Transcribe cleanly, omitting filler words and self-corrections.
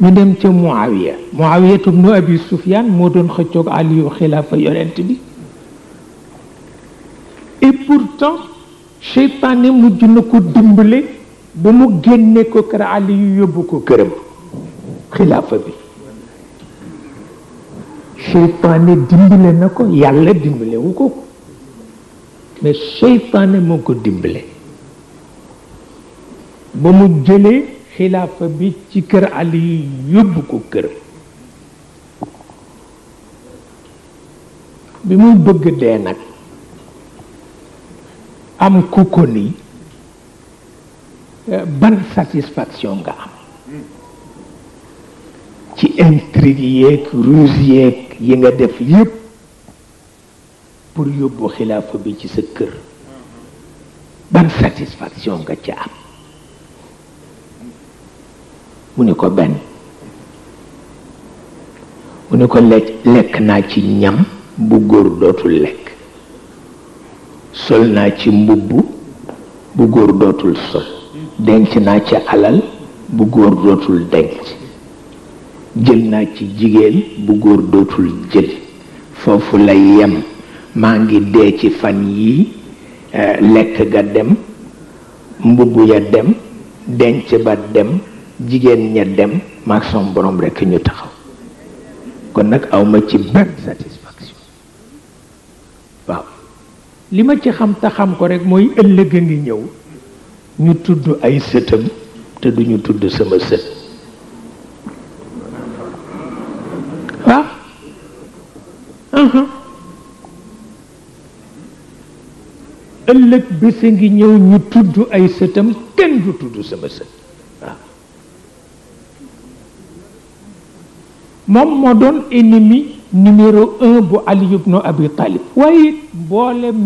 ñu dem ca Muawiya ibnu Abi Sufyaan moo doon xëccoog Aliyu xilaafa yonent bi et pourtant seytaane mujj na ko dimbale ba mu génne ko kër Aliyu yóbbu ko këram xilaafa bi seytaane dimbale na ko yàlla dimbale wu ko mais seytaane moo ko dimbale ba mu jëlee xilaafa bi ci kër Ali yóbbu ko kër bi muy bëgg dee nag am ku ko ni ban satisfaction nga am ci intrigue yeeg ruse yeeg yi nga def yépp pour yóbbu xilaafa bi ci sa kër ban satisfaction nga ci am mu ni ko benn mu ni ko lekk naa ci ñam bu góor dootul lekk sol naa ci mbubb bu góor dootul sol denc naa ci alal bu góor dootul denc jël naa ci jigéen bu góor dootul jël foofu la yem maa ngi dee ci fan yii lekk ga dem mbubb ya dem denc ba dem jigéen ña dem maag son borom rekk ñu taxaw kon nag awma ci benn satisfaction waaw li ma ci xam te xam ko rek mooy ëllëg a ngi ñëw ñu tudd ay sëtam te duñu tudd sama sët waaw ëllëg bés a ngi ñëw ñu tudd ay sëtam kenn du tudd sama sët waaw moom moo doon ennemi numéro 1 bu Ali ibn Abi Talib waaye mboolem